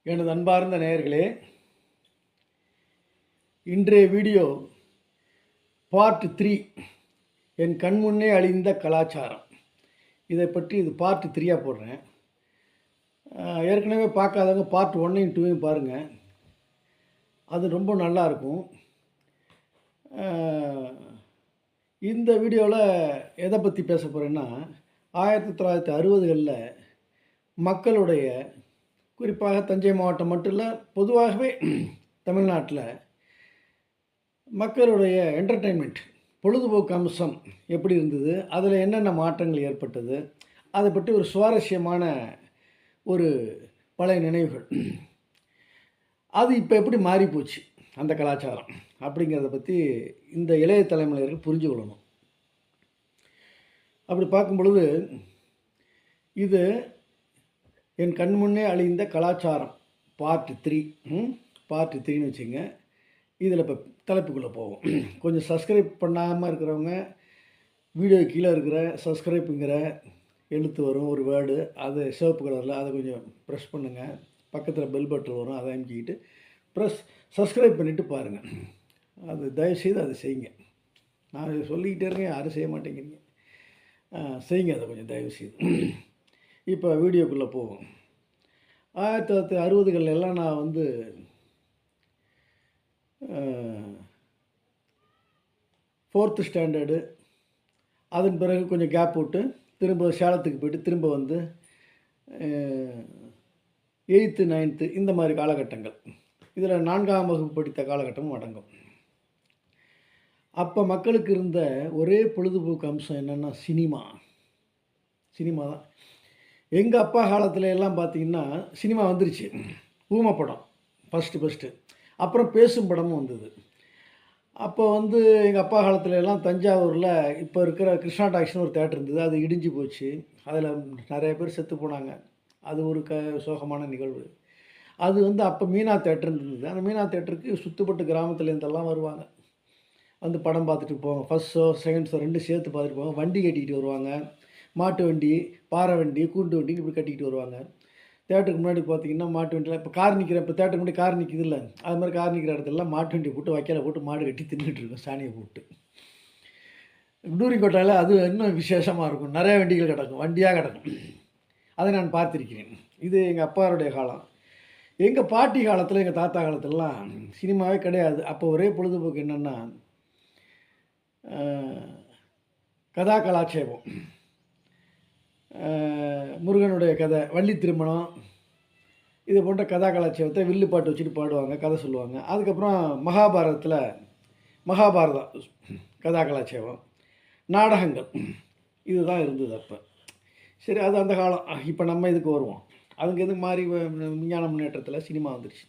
எனது அன்பார்ந்த நேயர்களே, இன்றைய வீடியோ பார்ட் 3 என் கண்முன்னே அழிந்த கலாச்சாரம். இதை பற்றி இது பார்ட் 3 போடுறேன். ஏற்கனவே பார்க்காதவங்க பார்ட் 1 2 பாருங்கள். அது ரொம்ப நல்லாயிருக்கும். இந்த வீடியோவில் எதை பற்றி பேச போகிறேன்னா, 1960களில் மக்களுடைய, குறிப்பாக தஞ்சை மாவட்டம் மட்டும் இல்லை, பொதுவாகவே தமிழ்நாட்டில் மக்களுடைய என்டர்டெயின்மெண்ட், பொழுதுபோக்கு அம்சம் எப்படி இருந்தது, அதில் என்னென்ன மாற்றங்கள் ஏற்பட்டது, அதை பற்றி ஒரு சுவாரஸ்யமான ஒரு பழைய நினைவுகள். அது இப்போ எப்படி மாறிப்போச்சு அந்த கலாச்சாரம் அப்படிங்கிறத பற்றி இந்த இளைய தலைமுறையினர்கள் புரிஞ்சு கொள்ளணும். அப்படி பார்க்கும் பொழுது இது என் கண் முன்னே அழிந்த கலாச்சாரம் பார்ட் 3ன்னு வச்சுங்க. இதில் இப்போ தலைப்புக்குள்ளே போவோம். கொஞ்சம் சப்ஸ்கிரைப் பண்ணாமல் இருக்கிறவங்க வீடியோ கீழே இருக்கிற சப்ஸ்கிரைப்புங்கிற எழுத்து வரும், ஒரு வேர்டு, அது சிவப்பு கலரில், அதை கொஞ்சம் ப்ரெஸ் பண்ணுங்கள். பக்கத்தில் பெல் பட்டன் வரும், அதை அமைக்கிட்டு சப்ஸ்கிரைப் பண்ணிவிட்டு பாருங்கள். அது தயவுசெய்து அதை செய்யுங்க. நான் சொல்லிக்கிட்டே இருக்கேன், யாரும் செய்ய மாட்டேங்கிறீங்க. செய்யுங்க அதை கொஞ்சம் தயவுசெய்து. இப்போ வீடியோக்குள்ளே போவோம். 1960களில் எல்லாம் நான் வந்து ஃபோர்த்து ஸ்டாண்டர்டு, அதன் பிறகு கொஞ்சம் கேப் விட்டு திரும்ப சேலத்துக்கு போய்ட்டு திரும்ப வந்து 8th 9th இந்த மாதிரி காலகட்டங்கள், இதில் 4ஆம் வகுப்பு படித்த காலகட்டமும் அடங்கும். அப்போ மக்களுக்கு இருந்த ஒரே பொழுதுபோக்கு அம்சம் என்னென்னா சினிமா தான். எங்கள் அப்பா காலத்தில் எல்லாம் பார்த்திங்கன்னா சினிமா வந்துருச்சு. ஊமை படம் ஃபஸ்ட்டு, அப்புறம் பேசும் படமும் வந்தது. அப்போ வந்து எங்கள் அப்பா காலத்துல எல்லாம் தஞ்சாவூரில் இப்போ இருக்கிற கிருஷ்ணா டாக்ஸ்னு ஒரு தேட்டர் இருந்தது. அது இடிஞ்சு போச்சு. அதில் நிறைய பேர் செத்து போனாங்க. அது ஒரு சோகமான நிகழ்வு. அது வந்து அப்போ மீனா தேட்டர்னு இருந்தது. அந்த மீனா தேட்டருக்கு சுற்றுப்பட்டு கிராமத்துலேருந்தெல்லாம் வருவாங்க, வந்து படம் பார்த்துட்டு போவாங்க. ஃபஸ்ட் ஷோ, செகண்ட் ஷோ 2 சேர்த்து பார்த்துட்டு போவாங்க. வண்டி கட்டிக்கிட்டு வருவாங்க, மாட்டு வண்டி, பாறை வண்டி, கூண்டு வண்டி, இப்படி கட்டிக்கிட்டு வருவாங்க. தேட்டருக்கு முன்னாடி பார்த்தீங்கன்னா மாட்டு வண்டியில், இப்போ கார் நிற்கிற, இப்போ தேட்டருக்கு முன்னாடி கார் நிற்கிது இல்லை, அது மாதிரி கார் நிற்கிற இடத்துலலாம் மாட்டு வண்டி போட்டு வைக்கலை போட்டு மாடு கட்டி தின்னுட்டு இருக்கோம், சாணியை போட்டு. டூரிக்கோட்டையில் அது இன்னும் விசேஷமாக இருக்கும். நிறைய வண்டிகள் கிடக்கும், வண்டியாக கிடக்கும். அதை நான் பார்த்துருக்கிறேன். இது எங்கள் அப்பாருடைய காலம். எங்கள் பாட்டி காலத்தில், எங்கள் தாத்தா காலத்திலலாம் சினிமாவே கிடையாது. அப்போ ஒரே பொழுதுபோக்கு என்னென்னா கதா கலாட்சேபம், முருகனுடைய கதை, வள்ளி திருமணம், இது போன்ற கதா கலாச்சாரத்தை வில்லு பாட்டு வச்சுட்டு பாடுவாங்க, கதை சொல்லுவாங்க. அதுக்கப்புறம் மகாபாரதம் கதா கலாச்சாரம், நாடகங்கள், இதுதான் இருந்தது அப்போ. சரி, அது அந்த காலம். இப்போ நம்ம இதுக்கு வருவோம். அதுக்கு எதுக்கு மாறி விஞ்ஞான முன்னேற்றத்தில் சினிமா வந்துடுச்சு.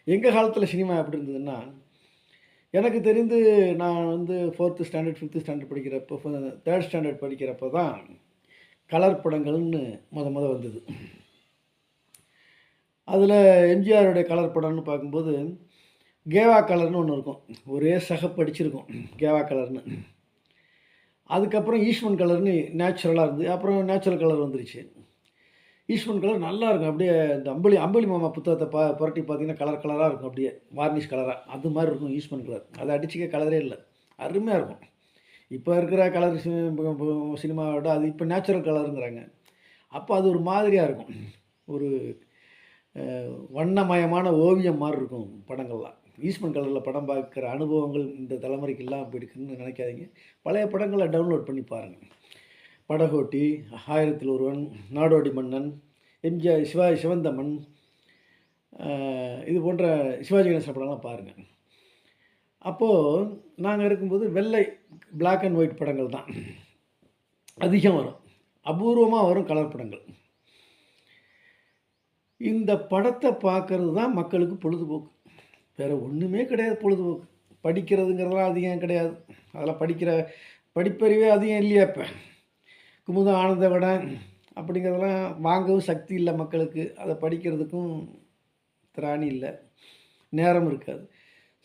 எங்கள் காலத்தில் சினிமா எப்படி இருந்ததுன்னா, எனக்கு தெரிந்து நான் வந்து 4th ஸ்டாண்டர்ட் 5th ஸ்டாண்டர்ட் படிக்கிறப்போ, 3rd ஸ்டாண்டர்ட் படிக்கிறப்போ தான் கலர் படங்கள்னு முத வந்தது. அதில் எம்ஜிஆருடைய கலர் படம்னு பார்க்கும்போது கேவா கலர்னு ஒன்று இருக்கும், ஒரே சகப்படிச்சிருக்கும் கேவா கலர்னு. அதுக்கப்புறம் ஈஸ்வன் கலர்னு நேச்சுரலாக இருந்து, அப்புறம் நேச்சுரல் கலர் வந்துருச்சு. ஈஸ்வன் கலர் நல்லா இருக்கும். அப்படியே இந்த அம்புலி மாமா புத்தகத்தை புரட்டி பார்த்தீங்கன்னா கலர் கலராக இருக்கும், அப்படியே வார்னிஷ் கலராக, அது மாதிரி இருக்கும் ஈஸ்வன் கலர். அதை அடிச்சிக்க கலரே இல்லை, அருமையாக இருக்கும். இப்போ இருக்கிற கலர் சினிமாவோட அது இப்போ நேச்சுரல் கலருங்கிறாங்க. அப்போ அது ஒரு மாதிரியாக இருக்கும், ஒரு வண்ணமயமான ஓவியம் மாதிரி இருக்கும் படங்கள்லாம். ஈஸ்வன் கலரில் படம் பார்க்குற அனுபவங்கள் இந்த தலைமுறைக்கு எல்லாம் அப்படி இருக்குன்னு நினைக்காதீங்க. பழைய படங்களை டவுன்லோட் பண்ணி பாருங்கள். படகோட்டி, 1000ல் ஒருவன், நாடோடி மன்னன், எம்ஜிஆர், சிவாஜி சிவந்தமன், இது போன்ற சிவாஜி கணேசன் படம்லாம் பாருங்கள். அப்போது நாங்கள் இருக்கும்போது பிளாக் அண்ட் ஒயிட் படங்கள் தான் அதிகம் வரும், அபூர்வமாக வரும் கலர் படங்கள். இந்த படத்தை பார்க்கறது தான் மக்களுக்கு பொழுதுபோக்கு, வேறு ஒன்றுமே கிடையாது. பொழுதுபோக்கு படிக்கிறதுங்கிறதெல்லாம் அதிகம் கிடையாது. அதெல்லாம் படிப்பறிவே அதிகம் இல்லையா. இப்போ குமுதம், ஆனந்த விடன் அப்படிங்கிறதெல்லாம் வாங்கவும் சக்தி இல்லை மக்களுக்கு. அதை படிக்கிறதுக்கும் திராணி இல்லை, நேரம் இருக்காது.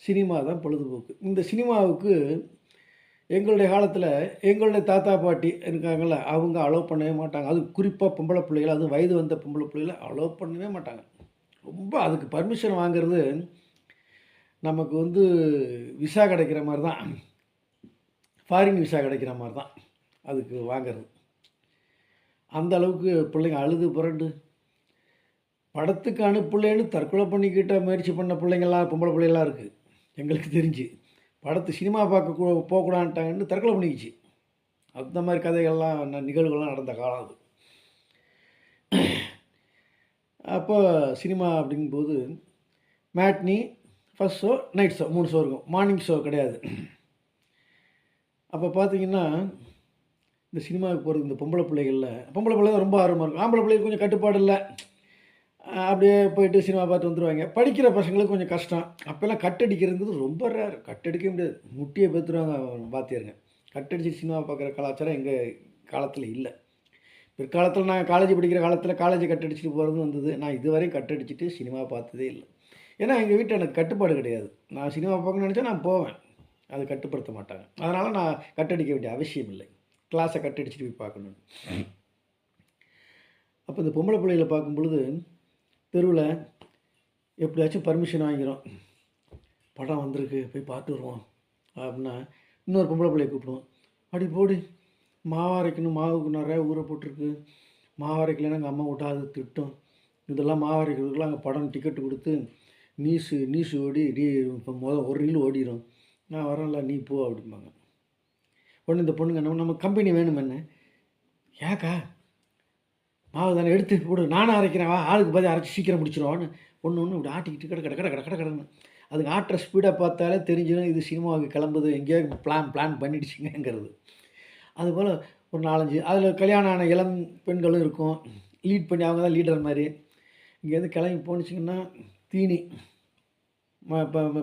சினிமா தான் பொழுதுபோக்கு. இந்த சினிமாவுக்கு எங்களுடைய காலத்தில் எங்களுடைய தாத்தா பாட்டி இருக்காங்கள்ல, அவங்க அலோவ் பண்ணவே மாட்டாங்க. அது குறிப்பாக பொம்பளை பிள்ளைகள், அதுவும் வயது வந்த பொம்பளை பிள்ளைகளை அலோவ் பண்ணவே மாட்டாங்க. ரொம்ப ரொம்ப அதுக்கு பர்மிஷன் வாங்குறது நமக்கு வந்து விசா கிடைக்கிற மாதிரி தான், ஃபாரின் விசா கிடைக்கிற மாதிரி தான் அதுக்கு வாங்குறது. அந்த அளவுக்கு பிள்ளைங்க அழுது புரண்டு படத்துக்கு அனுப்பலேன்னு தற்கொலை பண்ணிக்கிட்ட முயற்சி பண்ண பிள்ளைங்கள்லாம் பொம்பளை பிள்ளைங்களாம் இருக்குது எங்களுக்கு தெரிஞ்சு. சினிமா பார்க்க போகக்கூடான்ட்டாங்கன்னு தற்கொலை பண்ணிக்கிச்சு. அந்த மாதிரி கதைகள்லாம் நிகழ்வுகள்லாம் நடந்த காலம் அது. அப்போ சினிமா அப்படிங்கும்போது matinee, first show, night show 3 show இருக்கும். மார்னிங் ஷோ கிடையாது. அப்போ பார்த்தீங்கன்னா இந்த சினிமாவுக்கு போகிறது இந்த பொம்பளை பிள்ளை தான் ரொம்ப ஆர்வமாக இருக்கும். ஆம்பளை பிள்ளைங்க கொஞ்சம் கட்டுப்பாடு இல்லை, அப்படியே போயிட்டு சினிமா பார்த்து வந்துடுவாங்க. படிக்கிற பசங்களுக்கு கொஞ்சம் கஷ்டம். அப்போல்லாம் கட்டடிக்கிறதுங்கிறது ரொம்ப ரேர். கட்டடிக்க முடியாது, முட்டியை பேத்துருவாங்க வாத்தியாருங்க. கட்டடிச்சு சினிமா பார்க்குற கலாச்சாரம் எங்கள் காலத்தில் இல்லை. பிற்காலத்தில் நான் காலேஜ் படிக்கிற காலத்தில் காலேஜை கட்டடிச்சிட்டு போகிறது வந்தது. நான் இதுவரையும் கட்டடிச்சிட்டு சினிமா பார்த்ததே இல்லை. ஏன்னா எங்கள் வீட்டில் எனக்கு கட்டுப்பாடு கிடையாது. நான் சினிமா பார்க்கணும்னு நினச்சா நான் போவேன், அது கட்டுப்படுத்த மாட்டாங்க. அதனால் நான் கட்டடிக்க வேண்டிய அவசியம் இல்லை, கிளாஸை கட்டடிச்சிட்டு போய் பார்க்கணும். அப்போ இந்த பொம்பளை பிள்ளைகளை பார்க்கும் பொழுது தெருவில் எப்படியாச்சும் பர்மிஷன் வாங்கிக்கிறோம், படம் வந்திருக்கு போய் பார்த்து வருவோம் அப்படின்னா இன்னொரு பொம்பளை பிள்ளையை கூப்பிடுவோம். அப்படி போடு, மாவு அரைக்கணும், மாவுக்கு நிறையா ஊற போட்டிருக்கு, மாவு அரைக்கலைன்னா எங்கள் அம்மா விட்டா அது திட்டம். இதெல்லாம் மாவு அரைக்கிறதுக்குலாம் அங்கே படம் டிக்கெட்டு கொடுத்து நீசு ஓடி இப்போ ஒரு ரீல் ஓடிடும், நான் வரேன்ல நீ போ அப்படிம்பாங்க. ஒன்று இந்த பொண்ணுங்க நம்ம கம்பெனி வேணும் என்ன, ஏக்கா மாவு தானே எடுத்து போடு, நானும் அரைக்கிறேன் வா, ஆளுக்கு பாதி அரைச்சி சீக்கிரம் முடிச்சிடுவான்னு ஒன்று இப்படி ஆட்டிக்கிட்டு கடை அதுக்கு ஆட்டுற ஸ்பீடாக பார்த்தாலே தெரிஞ்சிடும் இது சினிமாவுக்கு கிளம்புது, எங்கேயோ பிளான் பண்ணிடுச்சிங்கிறது. அதுபோல் ஒரு 4-5 அதில் கல்யாணம் ஆன இளம் பெண்களும் இருக்கும், லீட் பண்ணி அவங்க தான் லீடர் மாதிரி. இங்கேருந்து கிளம்பி போணுச்சிங்கன்னா தீனி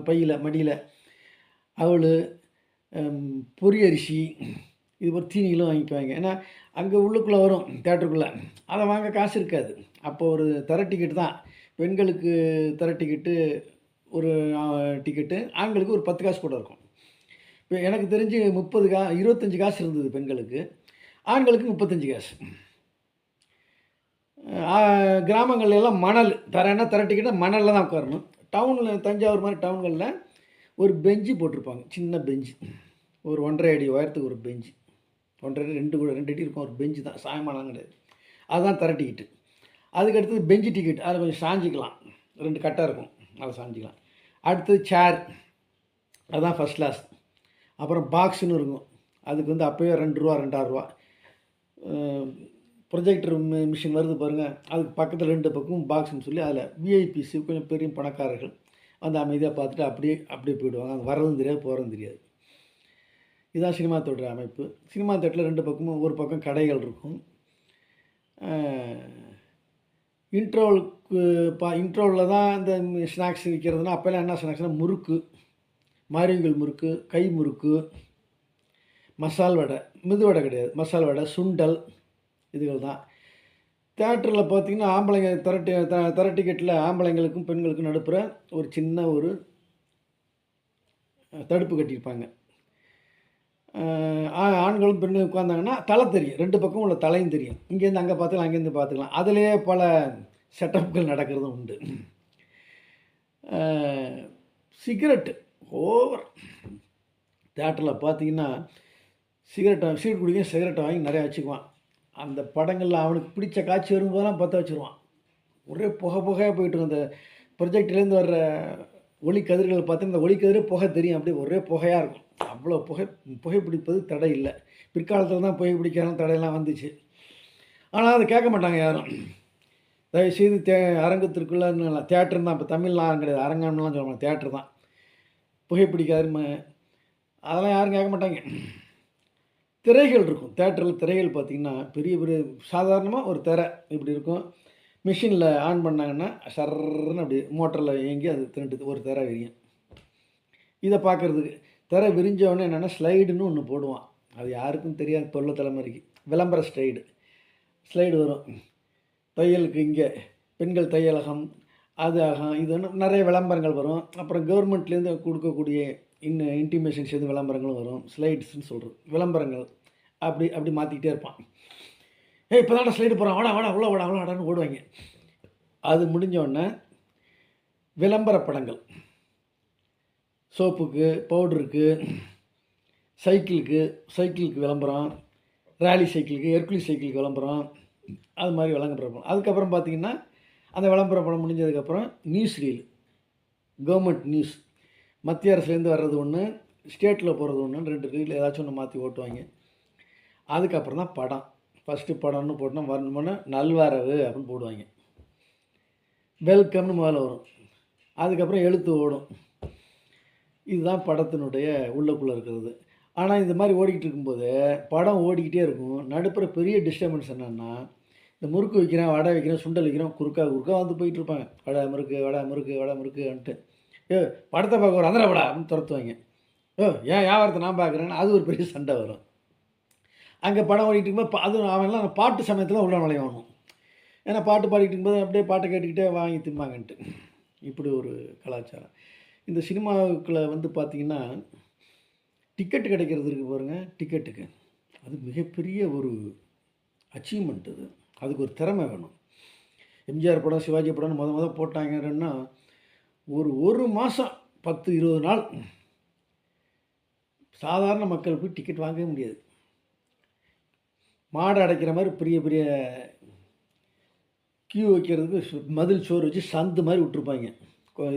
பையில் மடியில் அவள் பொரியரிசி இது ஒரு தீனிகளும் வாங்கிக்குவாங்க. ஏன்னா அங்கே உள்ளுக்குள்ளே வரும் தேட்டருக்குள்ளே, அதை வாங்க காசு இருக்காது. அப்போ ஒரு தர டிக்கெட்டு தான் பெண்களுக்கு, தர டிக்கெட்டு ஒரு டிக்கெட்டு, ஆண்களுக்கு ஒரு 10 காசு கூட இருக்கும். இப்போ எனக்கு தெரிஞ்சு 25 காசு இருந்தது பெண்களுக்கு, ஆண்களுக்கு 35 காசு. கிராமங்கள்ல எல்லாம் மணல் தர டிக்கெட்டாக மணலில் தான் உட்காரணும். டவுனில் தஞ்சாவூர் மாதிரி டவுன்களில் ஒரு பெஞ்சு போட்டிருப்பாங்க, சின்ன பெஞ்சு, ஒரு 1.5 அடி உயரத்துக்கு ஒரு பெஞ்சு, 1.5 2 அடி இருக்கும், ஒரு பெஞ்சு தான், சாயமானம் கிடையாது. அதுதான் தர டிக்கெட்டு. அதுக்கு அடுத்தது பெஞ்சு டிக்கெட், அதில் கொஞ்சம் சாஞ்சிக்கலாம், 2 கட்டை இருக்கும், அதை சாஞ்சிக்கலாம். அடுத்தது சேர், அதுதான் ஃபஸ்ட் கிளாஸ். அப்புறம் பாக்ஸுன்னு இருக்கும், அதுக்கு வந்து அப்போயே ₹2 2.5 ப்ரொஜெக்டர் மிஷின் வருது பாருங்கள், அதுக்கு பக்கத்தில் 2 பக்கமும் பாக்ஸ்ன்னு சொல்லி அதில் விஐபிசி கொஞ்சம் பெரிய பணக்காரர்கள் வந்து அமைதியாக பார்த்துட்டு அப்படியே போயிடுவாங்க. அங்கே வர்றதும் தெரியாது போகிறதும் தெரியாது. இதுதான் சினிமா தேட்டர் அமைப்பு. சினிமா தேட்டரில் 2 பக்கமும் ஒரு பக்கம் கடைகள் இருக்கும். இன்ட்ரோவில் தான் இந்த ஸ்நாக்ஸ் விற்கிறதுனா, அப்போல்லாம் என்ன ஸ்நாக்ஸ்னால் முறுக்கு, மாரியங்கள் முறுக்கு, கை முறுக்கு, மசால் வடை, மெதுவடை கிடையாது, மசால் வடை, சுண்டல், இதுகள் தான். தேட்டரில் பார்த்திங்கன்னா ஆம்பளைங்க தர டிக்கெட்டில் ஆம்பளைங்களுக்கும் பெண்களுக்கும் நடுப்புற ஒரு சின்ன ஒரு தடுப்பு கட்டியிருப்பாங்க. ஆண்களும் பெண்களும் உட்காந்தாங்கன்னா தலை தெரியும், 2 பக்கம் உள்ள தலையும் தெரியும். இங்கேருந்து அங்கே பார்த்துக்கலாம், அங்கேருந்து பார்த்துக்கலாம். அதிலே பல செட்டப்புகள் நடக்கிறதும் உண்டு. சிகரெட்டு ஓவர் தேட்டரில் பார்த்திங்கன்னா சிகரெட் குடிக்க சிகரெட்டை வாங்கி நிறையா வச்சுக்குவான். அந்த படங்களில் அவனுக்கு பிடிச்ச காட்சி வரும்போதெல்லாம் பற்ற வச்சுருவான். ஒரே புகையாக போய்ட்டு அந்த ப்ரொஜெக்ட்லேருந்து வர்ற ஒளி கதிர்கள் பார்த்தீங்கன்னா இந்த ஒளி கதிரே புகை தெரியும், அப்படியே ஒரே புகையாக இருக்கும். அவ்வளோ புகைப்பிடிப்பது தடை இல்லை. பிற்காலத்தில் தான் புகைப்பிடிக்கலாம் தடையெல்லாம் வந்துச்சு. ஆனால் அதை கேட்க மாட்டாங்க யாரும். தயவுசெய்து அரங்கத்திற்குள்ளே தேட்டர் தான், இப்போ தமிழ்லாம் கிடையாது, அரங்கம்லாம் சொல்லுவாங்க, தேட்டர் தான், புகைப்பிடிக்காதுன்னு அதெல்லாம் யாரும் கேட்க மாட்டாங்க. திரைகள் இருக்கும் தேட்டரில். திரைகள் பார்த்திங்கன்னா பெரிய சாதாரணமாக ஒரு திரை இப்படி இருக்கும். மிஷினில் ஆன் பண்ணாங்கன்னா சர்ன்னு அப்படி மோட்டரில் இயங்கி அது திரண்டுது, ஒரு திரை விரியும். இதை பார்க்குறதுக்கு திரை விரிஞ்சவொடனே என்னென்னா ஸ்லைடுன்னு ஒன்று போடுவான். அது யாருக்கும் தெரியாது, இப்போ உள்ள தலைமுறைக்கு. விளம்பர ஸ்லைடு வரும். தையலுக்கு இங்கே பெண்கள் தையலகம், அது ஆகும், இது நிறைய விளம்பரங்கள் வரும். அப்புறம் கவர்மெண்ட்லேருந்து கொடுக்கக்கூடிய இன்டிமேஷன்ஸ் எதுவும் விளம்பரங்களும் வரும். ஸ்லைட்ஸ்ன்னு சொல்கிறது விளம்பரங்கள். அப்படி மாற்றிக்கிட்டே இருப்பான். இப்போ தான் ஸ்லைடு போகிறான், வாடா உள்ள வாடான்னு ஓடுவாங்க. அது முடிஞ்சோடனே விளம்பர படங்கள், சோப்புக்கு, பவுடருக்கு, சைக்கிளுக்கு விளம்பரம், ராலி சைக்கிளுக்கு, ஹெர்குலிஸ் சைக்கிளுக்கு விளம்பரம், அது மாதிரி விளம்பரம். அதுக்கப்புறம் பார்த்திங்கன்னா அந்த விளம்பர படம் முடிஞ்சதுக்கப்புறம் நியூஸ் ரீல், கவர்மெண்ட் நியூஸ், மத்திய அரசுலேருந்து வர்றது ஒன்று, ஸ்டேட்டில் போகிறது ஒன்று, 2 ரீல் ஏதாச்சும் ஒன்று மாற்றி ஓட்டுவாங்க. அதுக்கப்புறம் தான் படம். ஃபஸ்ட்டு படம்னு போட்டோன்னா வரணுமுன்னா நல்வரவு அப்படின்னு போடுவாங்க. வெல்கம்னு முதல்ல வரும். அதுக்கப்புறம் எழுத்து ஓடும். இதுதான் படத்தினுடைய உள்ளுக்குள்ளே இருக்கிறது. ஆனால் இந்த மாதிரி ஓடிக்கிட்டு இருக்கும்போது படம் ஓடிக்கிட்டே இருக்கும். நடுப்புற பெரிய டிஸ்டர்பன்ஸ் என்னென்னா, இந்த முறுக்கு வைக்கிறேன், வடை வைக்கிறேன், சுண்டல் வைக்கிறேன், குறுக்கா வந்து போயிட்டுருப்பாங்க. வடை முறுக்குன்ட்டு. படத்தை பார்க்க ஒரு வந்துடப்படா அப்படின்னு துரத்துவாங்க. ஏன் வியாபாரத்தை நான் பார்க்குறேன்னு அது ஒரு பெரிய சண்டை வரும். அங்கே படம் ஓடிட்டு இருக்கும்போது அதுவும் அவன்லாம் பாட்டு சமயத்தில் உள்ள நுழையணும். ஏன்னா பாட்டு பாடிக்கிட்டு இருக்கும்போது அப்படியே பாட்டை கேட்டுக்கிட்டே வாங்கி திம்பாங்கன்ட்டு. இப்படி ஒரு கலாச்சாரம். இந்த சினிமாவுக்குள்ளே வந்து பார்த்திங்கன்னா டிக்கெட்டு கிடைக்கிறது இருக்குது பாருங்கள். டிக்கெட்டுக்கு அது மிகப்பெரிய ஒரு அச்சீவ்மெண்ட். அதுக்கு ஒரு திறமை வேணும். எம்ஜிஆர் படம், சிவாஜி படம்னு முதல் போட்டாங்கன்னா ஒரு மாதம் 10-20 நாள் சாதாரண மக்கள் போய் டிக்கெட் வாங்கவே முடியாது. மாடை அடைக்கிற மாதிரி பெரிய பெரிய கியூ வைக்கிறதுக்கு மதில் சோறு வச்சு சந்து மாதிரி விட்ருப்பாங்க.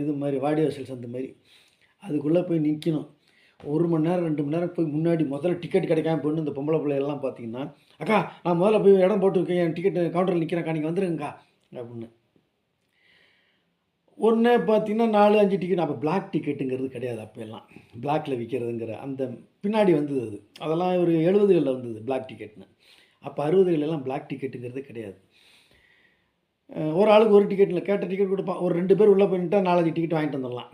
இது மாதிரி வாடிவாசல் சந்து மாதிரி. அதுக்குள்ளே போய் நிற்கணும். 1 மணி நேரம் 2 மணி நேரம் போய் முன்னாடி முதல்ல டிக்கெட் கிடைக்காம போயின்னு இந்த பொம்பளை பிள்ளையெல்லாம் பார்த்தீங்கன்னா, அக்கா நான் முதல்ல போய் இடம் போட்டுருக்கேன், என் டிக்கெட் கவுண்டரில் நிற்கிறேன்க்கா, நீங்கள் வந்துடுங்கக்கா அப்படின்னு. ஒன்றே பார்த்தீங்கன்னா 4-5 டிக்கெட். அப்போ பிளாக் டிக்கெட்டுங்கிறது கிடையாது. அப்போ எல்லாம் பிளாக்கில் விற்கிறதுங்கிற அந்த பின்னாடி வந்தது அது. அதெல்லாம் ஒரு 70களில் வந்தது பிளாக் டிக்கெட்னு. அப்போ 60களெல்லாம் பிளாக் டிக்கெட்டுங்கிறது கிடையாது. ஒரு ஆளுக்கு ஒரு டிக்கெட்டில் கேட்ட டிக்கெட் கொடுப்பான். ஒரு 2 பேர் உள்ளே போயிட்டா 4-5 டிக்கெட் வாங்கிட்டு வந்துடலாம்.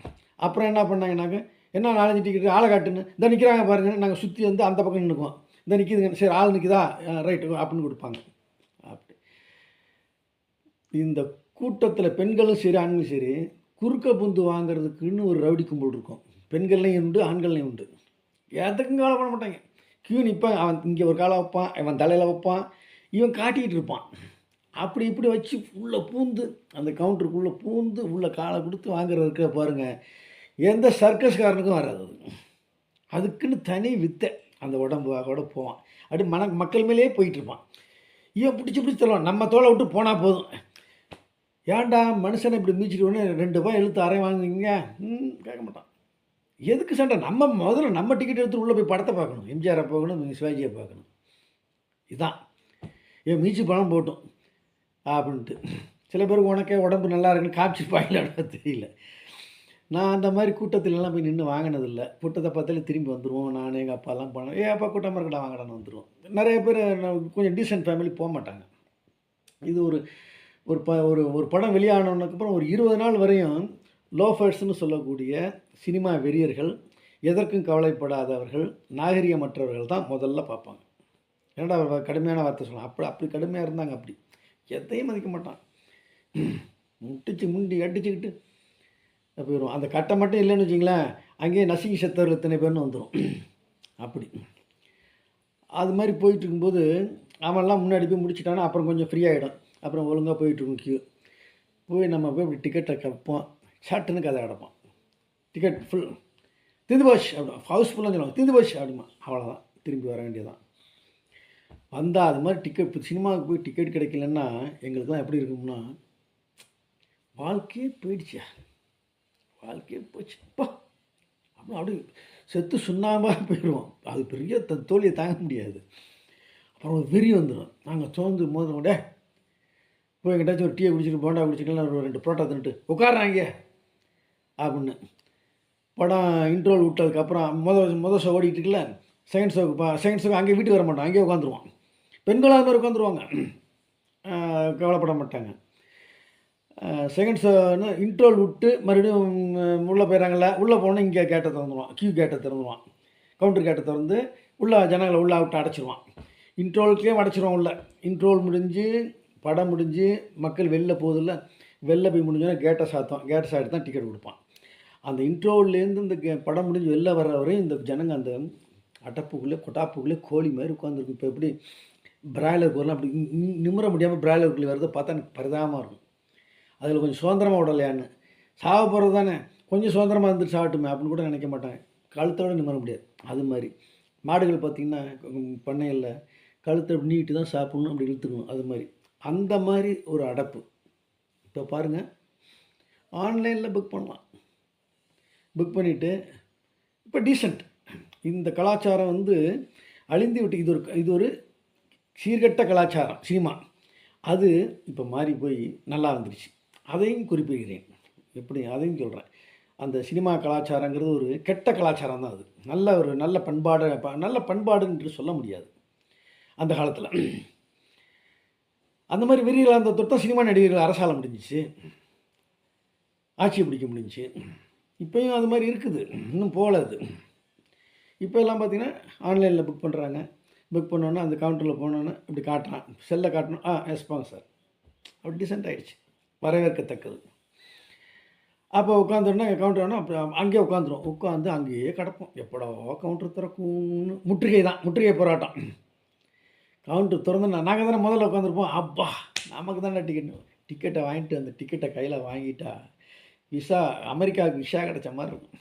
அப்புறம் என்ன பண்ணாங்கன்னாக்க, என்ன 4-5 டிக்கெட் ஆளை காட்டுன்னு, இந்த நிற்கிறாங்க பாருங்கள், நாங்கள் சுற்றி வந்து அந்த பக்கம் நின்றுக்குவோம். இந்த நிற்கிதுங்க, சரி ஆள் நிற்குதா, ரைட்டு அப்படின்னு கொடுப்பாங்க. அப்படி இந்த கூட்டத்தில் பெண்களும் சரி ஆண்களும் சரி குறுக்க புந்து வாங்கிறதுக்குன்னு ஒரு ரவுடி கும்பல் இருக்கும். பெண்கள்லையும் உண்டு, ஆண்கள்லையும் உண்டு. எதுக்கும் கவலை பண்ண மாட்டாங்க. கியூ நிற்பான். அவன் இங்கே ஒரு காலை வைப்பான், அவன் தலையில் வைப்பான், இவன் காட்டிக்கிட்டு இருப்பான். அப்படி இப்படி வச்சு உள்ளே பூந்து அந்த கவுண்டருக்குள்ளே பூந்து உள்ள காலை கொடுத்து வாங்குறதுக்கு பாருங்கள், எந்த சர்க்கஸ்காரனுக்கும் வராது. அதுக்குன்னு தனி வித்தை. அந்த உடம்போட போவான். அப்படி மக்கள் மேலேயே போயிட்டுருப்பான். இவன் பிடிச்சி தருவான். நம்ம தோலை விட்டு போனால் போதும். ஏன்டா மனுஷனை இப்படி மீச்சிட்டு 2 ரூபாய் எழுத்து அரை வாங்குவீங்க, கேட்க மாட்டான். எதுக்கு சண்டை? நம்ம முதல்ல நம்ம டிக்கெட் எடுத்து உள்ளே போய் படத்தை பார்க்கணும். எம்ஜிஆரை பார்க்கணும், சிவாஜியை பார்க்கணும். இதுதான் ஏன் மீச்சு பணம் போட்டோம் அப்படின்ட்டு. சில பேருக்கு உனக்கே உடம்பு நல்லா இருக்குன்னு காமிச்சிருப்பாங்களான்னு தெரியல. நான் அந்த மாதிரி கூட்டத்திலலாம் போய் நின்று வாங்கினதில்லை. கூட்டத்தை பார்த்தாலே திரும்பி வந்துடுவோம். நான் எங்கள் அப்பாலாம் போனோம். அப்பா கூட்டமாக இருக்கடா வாங்கடான்னு வந்துடுவோம். நிறைய பேர் கொஞ்சம் டீசென்ட் ஃபேமிலி போக மாட்டாங்க. இது ஒரு படம் வெளியானதுக்கப்புறம் ஒரு 20 நாள் வரையும் லோஃபர்ஸ்னு சொல்லக்கூடிய சினிமா வெறியர்கள், எதற்கும் கவலைப்படாதவர்கள், நாகரிகமற்றவர்கள் தான் முதல்ல பார்ப்பாங்க. ஏன்னா கடுமையான வார்த்தை சொல்லலாம். அப்படி கடுமையாக இருந்தாங்க. அப்படி எதையும் மதிக்க மாட்டான். முண்டி அடிச்சுக்கிட்டு போயிடும். அந்த கட்டை மட்டும் இல்லைன்னு வச்சிங்களேன், அங்கேயே நசுங்கி செத்தவர்கள் இத்தனை பேர்னு வந்துடும். அப்படி அது மாதிரி போயிட்டுருக்கும்போது அவன்லாம் முன்னாடி போய் முடிச்சிட்டானா அப்புறம் கொஞ்சம் ஃப்ரீ ஆகிடும். அப்புறம் ஒழுங்காக போயிட்டுருக்கும் கியூ. போய் நம்ம போய் இப்படி டிக்கெட்டை கேட்போம். சட்டுன்னு கதை கிடப்போம். டிக்கெட் ஃபுல் தீந்து போச்சு அப்படின். ஹவுஸ்ஃபுல்லாக சொல்லுவாங்க, தீந்து போச்சு அப்படிமா. அவ்வளோதான், திரும்பி வர வேண்டியதான். வந்தால் அது மாதிரி டிக்கெட் இப்போ சினிமாவுக்கு போய் டிக்கெட் கிடைக்கலன்னா எங்களுக்கெல்லாம் எப்படி இருக்கும்னா, வாழ்க்கையே போயிடுச்சா, வாழ்க்கையே போச்சுப்பா அப்படி செத்து சுண்ணாம்பாக போயிடுவோம். அது பெரிய தோல்வியை தாங்க முடியாது. அப்புறம் ஒரு வெறி வந்துடும். நாங்கள் சோர்ந்து மோதோட போய் எங்கிட்டாச்சும் ஒரு டீயை குடிச்சிட்டு போண்டா குடிச்சிக்கலாம், ஒரு 2 புரோட்டா தின்னுட்டு உட்காராங்க அப்படின்னு. படம் இன்ட்ரோல் விட்டதுக்கப்புறம் முதல் ஷோ ஓடிட்டு இருக்குல்ல, செகண்ட் ஷோக்கு அங்கேயே வீட்டுக்கு வர மாட்டோம், அங்கேயே உட்காந்துருவான். பெண்களும் அது மாதிரி உட்காந்துருவாங்க, கவலைப்பட மாட்டாங்க. செகண்ட் ஷோன்னு இன்ட்ரோல் விட்டு மறுபடியும் உள்ளே போயிடறாங்கள, உள்ளே போனால் இங்கே கேட்டை திறந்துடுவான், கியூ கேட்டை திறந்துடுவான், கவுண்டர் கேட்டை திறந்து உள்ளே ஜனங்களை உள்ளே விட்டு அடைச்சிடுவான். இன்ட்ரோலுக்கே அடைச்சிடுவான் உள்ள. இன்ட்ரோல் முடிஞ்சு படம் முடிஞ்சு மக்கள் வெளில போகுதில்ல, வெளில போய் முடிஞ்சோன்னா கேட்டை சாப்பிட்டு தான் டிக்கெட் கொடுப்பான். அந்த இன்ட்ரோல்லேருந்து இந்த படம் முடிஞ்சு வெளில வர்ற வரையும் இந்த ஜனங்க அந்த அட்டப்புக்குள்ளே கொட்டாப்புக்குள்ளே கோழி மாதிரி உட்காந்துருக்கு. இப்போ எப்படி பிராய்லர் கோரெலாம் அப்படி நிமிர முடியாமல் பிராய்லர் கோழி வரதை பார்த்தா எனக்கு பரிதாபமாக இருக்கும். அதில் கொஞ்சம் சுதந்திரமாக விடலையான்னு. சாக போகிறது தானே, கொஞ்சம் சுதந்திரமாக இருந்துட்டு சாகட்டுமே அப்படின்னு கூட நினைக்க மாட்டாங்க. கழுத்தோட நிமிர முடியாது. அது மாதிரி மாடுகள் பார்த்திங்கன்னா பண்ணையில் கழுத்தை நீட்டு தான் சாப்பிட்ணும், அப்படி இழுத்துக்கணும். அது மாதிரி அந்த மாதிரி ஒரு அடப்பு. இப்போ பாருங்கள், ஆன்லைனில் புக் பண்ணலாம். புக் பண்ணிவிட்டு இப்போ டீசெண்ட் இந்த கலாச்சாரம் வந்து அழிந்து விட்டு இது ஒரு சீர்கெட்ட கலாச்சாரம் சினிமா. அது இப்போ மாறி போய் நல்லா வந்துடுச்சு. அதையும் குறிப்பிடுகிறேன். எப்படி அதையும் சொல்கிறேன். அந்த சினிமா கலாச்சாரங்கிறது ஒரு கெட்ட கலாச்சாரம் தான். அது நல்ல பண்பாடு என்று சொல்ல முடியாது அந்த காலத்தில். அந்த மாதிரி வெறியில் அந்த தொட்ட சினிமா நடிகர்கள் அரசால முடிஞ்சிச்சு, ஆட்சியை பிடிக்க முடிஞ்சிச்சு. இப்போயும் அது மாதிரி இருக்குது, இன்னும் போகல அது. இப்போ எல்லாம் பார்த்திங்கன்னா ஆன்லைனில் புக் பண்ணுறாங்க. புக் பண்ணோன்னே அந்த கவுண்டரில் போனோன்னே இப்படி காட்டுறான், செல்லை காட்டணும். எஸ் போங்க சார், அப்படி டீசென்ட் ஆகிடுச்சு, வரவேற்கத்தக்கது. அப்போ உட்காந்துருன்னா கவுண்டர்னா அப்போ அங்கேயே உட்காந்து அங்கேயே கிடப்போம். எப்படா கவுண்டர் திறக்கும்னு முற்றுகை போராட்டம். கவுண்டர் திறந்து நாங்கள் தானே முதல்ல உட்காந்துருப்போம். அப்பா நமக்கு தானே டிக்கெட்டை வாங்கிட்டு அந்த டிக்கெட்டை கையில் வாங்கிட்டா அமெரிக்காவுக்கு விசா கிடச்ச மாதிரி இருக்கும்.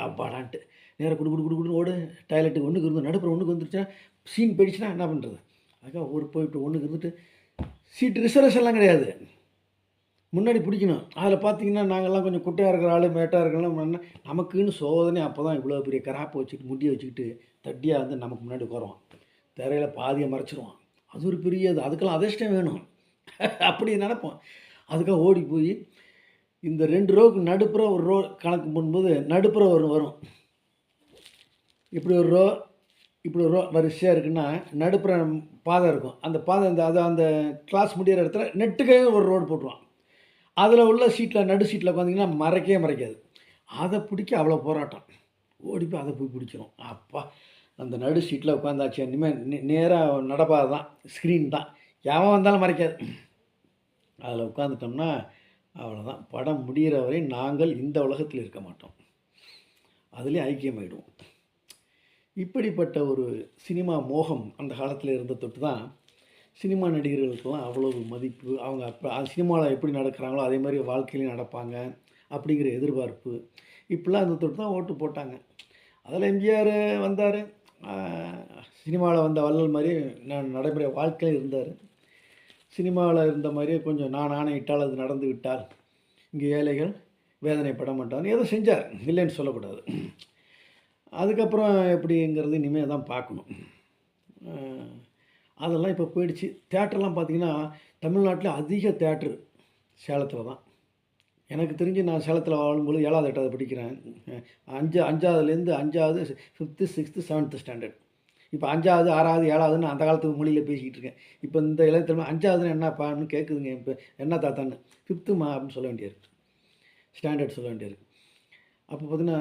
அப்பாடான்ட்டு நேராக குடு ஓடு டாய்லெட்டுக்கு ஒன்றுக்கு இருந்து நடுப்புற ஒன்றுக்கு வந்துருச்சுன்னா சீன் போயிடுச்சுன்னா என்ன பண்ணுறது? அதுக்காக போயிட்டு ஒன்றுக்கு இருந்துட்டு சீட் ரிசர்வேஷன்லாம் கிடையாது, முன்னாடி பிடிக்கணும். அதில் பார்த்தீங்கன்னா நாங்கள்லாம் கொஞ்சம் குட்டையாக இருக்கிற ஆள், மேட்டாக இருக்கிறாலும் நமக்குன்னு சோதனை. அப்போ தான் இவ்வளோ பெரிய கராப்பை வச்சுக்கிட்டு முடியை வச்சுக்கிட்டு தட்டியாக வந்து நமக்கு முன்னாடி உட்காருவான், திரையில் பாதியை மறைச்சிருவான். அது ஒரு பெரிய அதுக்கெல்லாம் அதிர்ஷ்டம் வேணும். அப்படி நினைப்போம். அதுக்காக ஓடி போய் இந்த 2 ரோவுக்கு நடுப்புற ஒரு ரோ கணக்கு பண்ணும்போது நடுப்புற வரும். இப்படி ஒரு ரோ வரிசையாக இருக்குன்னா நடுப்புற பாதை இருக்கும். அந்த பாதை அந்த கிளாஸ் முடிகிற இடத்துல நெட்டுக்கே ஒரு ரோடு போட்டுருவான். அதில் உள்ள சீட்டில் நடு சீட்டில் உட்காந்திங்கன்னா மறைக்காது. அதை பிடிக்க அவ்வளோ போராட்டம். ஓடி போய் அதை போய் பிடிச்சிரும். அப்பா அந்த நடு சீட்டில் உட்காந்தாச்சு, இனிமேல் நேராக நடப்பாது தான், ஸ்க்ரீன் தான், எவன் வந்தாலும் மறைக்காது. அதில் உட்காந்துட்டோம்னா அவ்வளோதான், படம் முடிகிற வரை நாங்கள் இந்த உலகத்தில் இருக்க மாட்டோம், அதுலேயும் ஐக்கியமாயிடுவோம். இப்படிப்பட்ட ஒரு சினிமா மோகம் அந்த காலத்தில் இருந்த தொட்டு தான் சினிமா நடிகர்களுக்கெல்லாம் அவ்வளவு மதிப்பு. அவங்க அப்போ சினிமாவில் எப்படி நடக்கிறாங்களோ அதே மாதிரி வாழ்க்கையிலையும் நடப்பாங்க அப்படிங்கிற எதிர்பார்ப்பு. இப்படிலாம் அந்த தொட்டு தான் ஓட்டு போட்டாங்க. அதில் எம்ஜிஆர் வந்தார், சினிமாவில் வந்த வள்ளல் மாதிரி நடைமுறை வாழ்க்கையில் இருந்தார். சினிமாவில் இருந்த மாதிரியே கொஞ்சம் நான் ஆணையிட்டால் அது நடந்து விட்டால் இங்கே ஏழைகள் வேதனைப்பட மாட்டான்னு ஏதோ செஞ்சார், இல்லைன்னு சொல்லக்கூடாது. அதுக்கப்புறம் எப்படிங்கிறது இனிமேல் தான் பார்க்கணும். அதெல்லாம் இப்போ போயிடுச்சு. தேட்டர்லாம் பார்த்திங்கன்னா தமிழ்நாட்டில் அதிக தேட்ரு சேலத்தில் தான். எனக்கு தெரிஞ்சு நான் சேலத்தில் வாழும்போது 7வது 8வது படிக்கிறேன். 5ஆவதுலேருந்து 5ஆவது 5th 6th 7th ஸ்டாண்டர்ட். இப்போ 5ஆவது 6ஆவது 7ஆவதுன்னு அந்த காலத்துக்கு மொழியில் பேசிக்கிட்டு இருக்கேன். இப்போ இந்த இளைஞர் 5ஆவதுன்னு என்னப்பான்னு கேட்குதுங்க. இப்போ என்ன தாத்தான்னு 5th அப்படின்னு சொல்ல வேண்டியது, ஸ்டாண்டர்ட் சொல்ல வேண்டியது. அப்போ பார்த்திங்கன்னா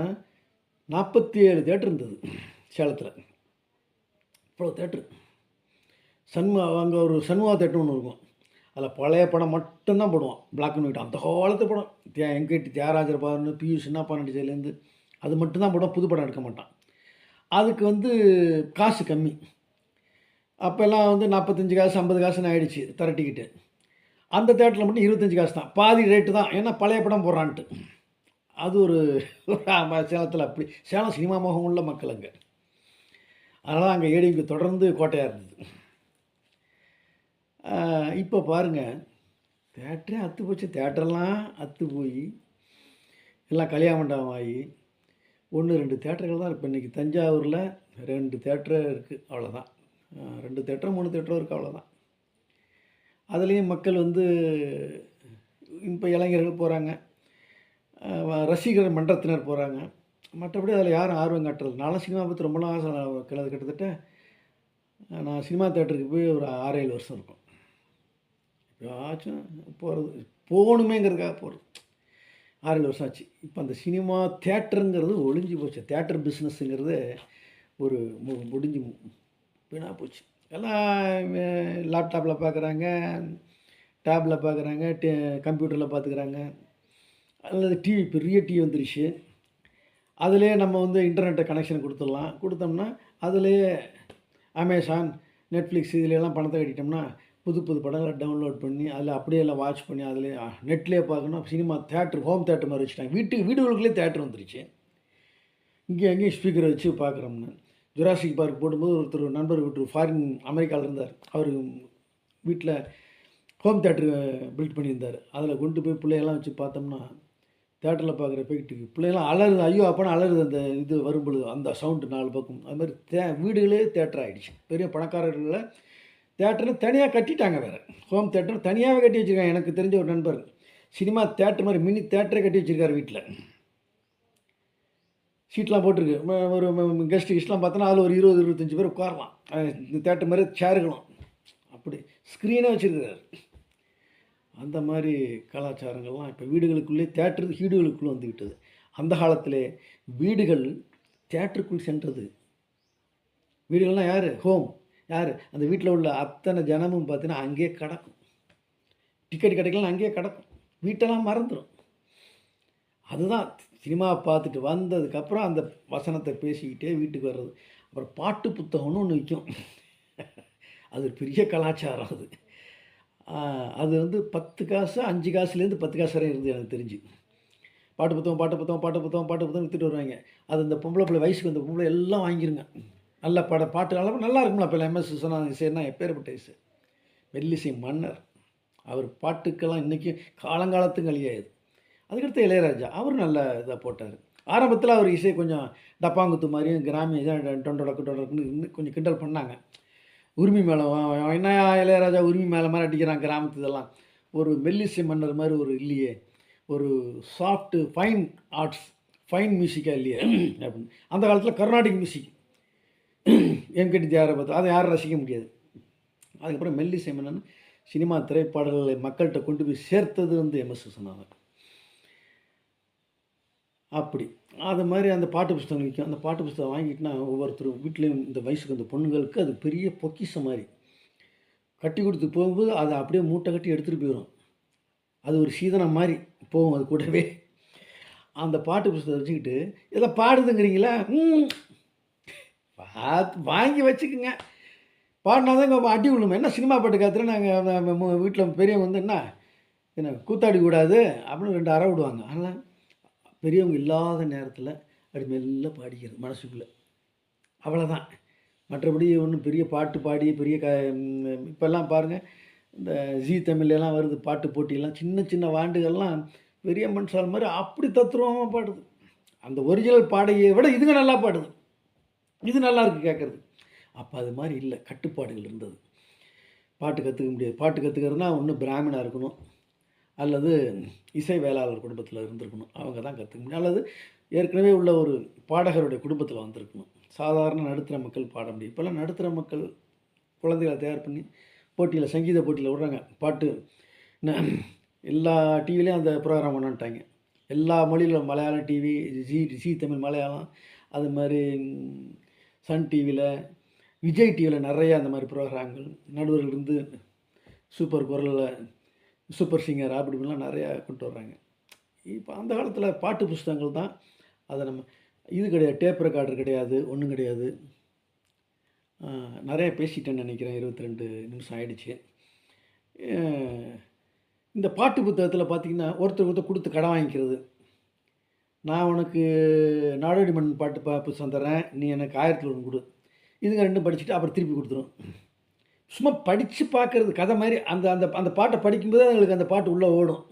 47 தேட்டர் இருந்தது சேலத்தில். இவ்வளோ தேட்ரு. அங்கே ஒரு சண்முகா தேட்டர் ஒன்று இருக்கும். அதில் பழைய படம் மட்டும்தான் போடுவான், பிளாக் அண்ட் ஒயிட். அந்த காலத்து படம் எங்கேட்டி தியாகராஜர் பாருன்னு பியூ சின்னப்பா நடிச்சதுலேருந்து அது மட்டும்தான் போடுவான், புது படம் எடுக்க மாட்டான். அதுக்கு வந்து காசு கம்மி. அப்போல்லாம் வந்து 45 காசு 50 காசுன்னு ஆகிடுச்சு தர டிக்கெட்டு. அந்த தேட்டரில் மட்டும் 25 காசு தான், பாதி ரேட்டு தான். ஏன்னா பழைய படம் போடுறான்ட்டு. அது ஒரு சேலத்தில் அப்படி. சேலம் சினிமா மோகம் உள்ள மக்கள் அங்கே. அதனால் அங்கே ஏடிக்கு தொடர்ந்து கோட்டையாக இருந்தது. இப்போ பாருங்கள், தேட்டரே அத்து போச்சு. தேட்டரெல்லாம் அத்து போய் எல்லாம் கல்யாண மண்டபம் ஆகி 1-2 தேட்டர்கள் தான் இப்போ இன்றைக்கி. தஞ்சாவூரில் 2 தேட்டரு இருக்குது, அவ்வளோதான். 2 தேட்டரோ 3 தேட்டரோ இருக்குது, அவ்வளோதான். அதுலேயும் மக்கள் வந்து இப்போ இளைஞர்கள் போகிறாங்க, ரசிகர் மன்றத்தினர் போகிறாங்க. மற்றபடி அதில் யாரும் ஆர்வம் காட்டுறது. நானும் சினிமா பற்றி ரொம்ப நாள் கிட்டத்தட்ட நான் சினிமா தேட்டருக்கு போய் ஒரு 6-7 வருஷம் இருக்கும். எப்போயாச்சும் போகணுமேங்கிறதுக்காக போகிறது. 6-7 வருஷம் ஆச்சு. இப்போ அந்த சினிமா தேட்டருங்கிறது ஒழிஞ்சு போச்சு. தேட்டர் பிஸ்னஸ்ஸுங்கிறது ஒரு முடிஞ்சு வீணாக போச்சு. எல்லாம் லேப்டாப்பில் பார்க்குறாங்க, டேப்பில் பார்க்குறாங்க, கம்ப்யூட்டரில் பார்த்துக்கிறாங்க, அல்லது டிவி, பெரிய டிவி வந்துருச்சு. அதிலே நம்ம வந்து இன்டர்நெட்டை கனெக்ஷன் கொடுத்துடலாம். கொடுத்தோம்னா அதிலே அமேசான், நெட்ஃப்ளிக்ஸ் இதிலெல்லாம் பணத்தை கட்டிட்டோம்னா புது புது படங்களை டவுன்லோட் பண்ணி அதில் அப்படியே எல்லாம் வாட்ச் பண்ணி அதிலே நெட்லேயே பார்க்கணும். சினிமா தேட்டர் ஹோம் தேட்டர் மாதிரி வச்சுட்டாங்க. வீடுகளுக்குள்ளே தேட்டர் வந்துருச்சு. இங்கேயும் அங்கேயும் ஸ்பீக்கரை வச்சு பார்க்குறோம்னு. ஜுராசிக் பார்க் போடும்போது ஒருத்தர் நண்பர் வீட்டு ஃபாரின் அமெரிக்காவில் இருந்தார். அவர் வீட்டில் ஹோம் தேட்டரு பில்ட் பண்ணியிருந்தார். அதில் கொண்டு போய் பிள்ளையெல்லாம் வச்சு பார்த்தோம்னா தேட்டரில் பார்க்குற எஃபெக்ட்டுக்கு பிள்ளைங்களாம் அலறுது. ஐயோ அப்போனா அலறுது. அந்த இது வரும்பொழுது அந்த சவுண்டு 4 பக்கம். அது மாதிரி வீடுகளே தேட்டர் ஆகிடுச்சு. பெரிய பணக்காரர்களில் தேட்டர்னு தனியாக கட்டிட்டாங்க. வேறு ஹோம் தேட்டர் தனியாகவே கட்டி வச்சுருக்காங்க. எனக்கு தெரிஞ்ச ஒரு நண்பர் சினிமா தேட்டர் மாதிரி மினி தேட்டரே கட்டி வச்சுருக்காரு வீட்டில். சீட்லாம் போட்டிருக்கு. ஒரு கெஸ்ட்லாம் பார்த்தோன்னா அதில் ஒரு 20-25 பேர் உட்காரலாம். இந்த தேட்டர் மாதிரி சேருகளும் அப்படி ஸ்க்ரீனே வச்சுருக்கிறார். அந்த மாதிரி கலாச்சாரங்கள்லாம் இப்போ வீடுகளுக்குள்ளே தேட்டர் வீடுகளுக்குள்ளே வந்துவிட்டது. அந்த காலத்தில் வீடுகள் தேட்டருக்குள் சென்றது. வீடுகள்லாம் யார்? ஹோம். யார்? அந்த வீட்டில் உள்ள அத்தனை ஜனமும் பார்த்தீங்கன்னா அங்கேயே கிடக்கும். டிக்கெட் கிடைக்கலாம் அங்கேயே கிடக்கும். வீட்டெல்லாம் மறந்துடும். அதுதான் சினிமாவை பார்த்துட்டு வந்ததுக்கப்புறம் அந்த வசனத்தை பேசிக்கிட்டே வீட்டுக்கு வர்றது. அப்புறம் பாட்டு புத்தகம்னு ஒன்று விற்கும். அது ஒரு பெரிய கலாச்சாரம். அது வந்து 10 காசு 5 காசுலேருந்து 10 காசு வரை இருந்து எனக்கு தெரிஞ்சு. பாட்டு புத்தகம் விற்றுட்டு வருவாங்க. அது இந்த பொம்பளை பிள்ளை வயசுக்கு வந்த பொம்பளை எல்லாம் வாங்கிருங்க. நல்ல பாட்டு அளவு நல்லா இருக்கும்ல. அப்போ எம்எஸ் விஸ்வநாதன் இசைன்னா எப்பேற்பட்ட இசை. மெல்லிசை மன்னர். அவர் பாட்டுக்கெல்லாம் இன்றைக்கி காலங்காலத்துக்கும் அழியாது. அதுக்கடுத்து இளையராஜா அவரும் நல்ல இதாக போட்டார். ஆரம்பத்தில் அவர் இசை கொஞ்சம் டப்பாங்குத்து மாதிரியும் கிராமிய டொண்டொடக்குன்னு இன்னும் கொஞ்சம் கிண்டல் பண்ணாங்க. உரிமை மேலே என்னையா இளையராஜா உரிமை மேலே மாதிரி அடிக்கிறான் கிராமத்து இதெல்லாம். ஒரு மெல்லிசை மன்னர் மாதிரி ஒரு இல்லையே, ஒரு சாஃப்ட்டு ஃபைன் ஆர்ட்ஸ் ஃபைன் மியூசிக்காக இல்லையே அப்படின்னு. அந்த காலத்தில் கர்நாடிக் மியூசிக் எம்கேடி தியாரை பார்த்து அதை யாரும் ரசிக்க முடியாது. அதுக்கப்புறம் மெல்லிசை மன்னன் சினிமா திரைப்பாடல்களை மக்கள்கிட்ட கொண்டு போய் சேர்த்தது வந்து எம்எஸ் விஸ்வநாதன். அப்படி அது மாதிரி அந்த பாட்டு புஸ்தகம் விற்கும். அந்த பாட்டு புஸ்தகம் வாங்கிட்டுனா ஒவ்வொருத்தரும் வீட்லேயும் இந்த வயசுக்கு அந்த பொண்ணுங்களுக்கு அது பெரிய பொக்கிஷம் மாதிரி கட்டி கொடுத்து போகும்போது அதை அப்படியே மூட்டை கட்டி எடுத்துகிட்டு போயிடும். அது ஒரு சீதனம் மாதிரி போகும். அது கூடவே அந்த பாட்டு புஸ்தகம் வச்சுக்கிட்டு இதை பாடுதுங்கிறீங்களா, பார்த்து வாங்கி வச்சுக்குங்க. பாடினா தான் அடி விழுமா. என்ன சினிமா பாட்டு காத்துற நாங்கள் வீட்டில் பெரியவங்க வந்து என்ன கூத்தாடி கூடாது அப்படின்னு 2 அறை விடுவாங்க. ஆனால் பெரியவங்க இல்லாத நேரத்தில் அப்படி மெல்ல பாடிக்கிறது மனசுக்குள்ளே, அவ்வளோதான். மற்றபடி ஒன்றும் பெரிய பாட்டு பாடி பெரிய இப்போல்லாம் பாருங்கள் இந்த ஜீ தமிழ்லாம் வருது பாட்டு போட்டியெல்லாம். சின்ன சின்ன வாண்டுகள்லாம் பெரிய மனுஷால் மாதிரி அப்படி தத்துருவமாக பாடுது. அந்த ஒரிஜினல் பாடையை விட இதுங்க நல்லா பாடுது. இது நல்லா இருக்குது கேட்குறது. அப்போ அது மாதிரி இல்லை, கட்டுப்பாடுகள் இருந்தது. பாட்டு கற்றுக்க முடியாது. பாட்டு கற்றுக்கிறதுனா ஒன்று பிராமணாக இருக்கணும், அல்லது இசை வேளாளர் குடும்பத்தில் இருந்திருக்கணும். அவங்க தான் கற்றுக்க முடியும். அல்லது ஏற்கனவே உள்ள ஒரு பாடகருடைய குடும்பத்தில் வந்திருக்கணும். சாதாரண நடுத்தர மக்கள் பாட முடியும். இப்போல்லாம் நடுத்தர மக்கள் குழந்தைகளை தயார் பண்ணி போட்டியில் சங்கீத போட்டியில் விடுறாங்க. பாட்டு எல்லா டிவிலையும் அந்த ப்ரோக்ராம் கொண்டாட்டாங்க. எல்லா மொழியிலும் மலையாளம் டிவி, ஜி தமிழ் மலையாளம், அது மாதிரி சன் டிவியில், விஜய் டிவியில் நிறையா அந்த மாதிரி ப்ரோக்ராம்கள். நடுவர்கள் இருந்து சூப்பர் குரலில் சூப்பர் சிங்கர் அப்படி இப்படிலாம் நிறையா கொண்டு வர்றாங்க. இப்போ அந்த காலத்தில் பாட்டு புஸ்தகங்கள் தான். அதை நம்ம இது கிடையாது, டேப் ரெக்கார்டர் கிடையாது, ஒன்றும் கிடையாது. நிறைய பேசிட்டேன்னு நினைக்கிறேன். 22 நிமிஷம் ஆகிடுச்சு. இந்த பாட்டு புத்தகத்தில் பார்த்திங்கன்னா ஒருத்தர் கொடுத்து கடன் வாங்கிக்கிறது. நான் உனக்கு நாடோடி மண் பாட்டு புத்தகம் தரேன், நீ எனக்கு 1001 கொடு. இதுங்க 2 படிச்சுட்டு அப்புறம் திருப்பி கொடுத்துரும். சும்மா படித்து பார்க்குறது கதை மாதிரி. அந்த அந்த அந்த பாட்டை படிக்கும்போது அவங்களுக்கு அந்த பாட்டு உள்ளே ஓடும்.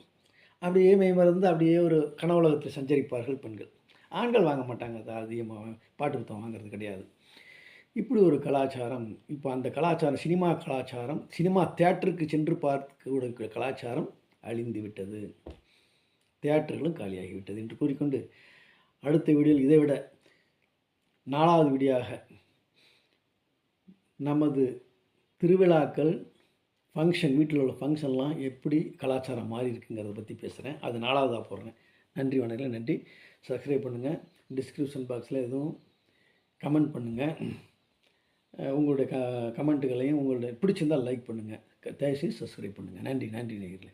அப்படியே மெய்மறந்து அப்படியே ஒரு கனவுலகத்தில் சஞ்சரிப்பார்கள் பெண்கள். ஆண்கள் வாங்க மாட்டாங்க. அது அதிகமாக பாட்டு புத்தகம் வாங்கிறது கிடையாது. இப்படி ஒரு கலாச்சாரம். இப்போ அந்த கலாச்சாரம் சினிமா கலாச்சாரம், சினிமா தியேட்டருக்கு சென்று பார்க்க கலாச்சாரம் அழிந்து விட்டது. தியேட்டர்களும் காலியாகிவிட்டது என்று கூறிக்கொண்டு அடுத்த வீடியோவில் இதைவிட 4வது வீடியோவாக நமது திருவிழாக்கள், ஃபங்க்ஷன், வீட்டில் உள்ள ஃபங்க்ஷன்லாம் எப்படி கலாச்சாரம் மாறி இருக்குங்கிறத பற்றி பேசுகிறேன். அது 4வதாக போடுறேன். நன்றி, வணக்கம். நன்றி. சப்ஸ்கிரைப் பண்ணுங்கள். டிஸ்கிரிப்ஷன் பாக்ஸில் எதுவும் கமெண்ட் பண்ணுங்கள். உங்களுடைய கமெண்ட்டுகளையும் உங்களுடைய பிடிச்சிருந்தால் லைக் பண்ணுங்கள். தயவுசெய்து சப்ஸ்கிரைப் பண்ணுங்கள். நன்றி நேயர்களே.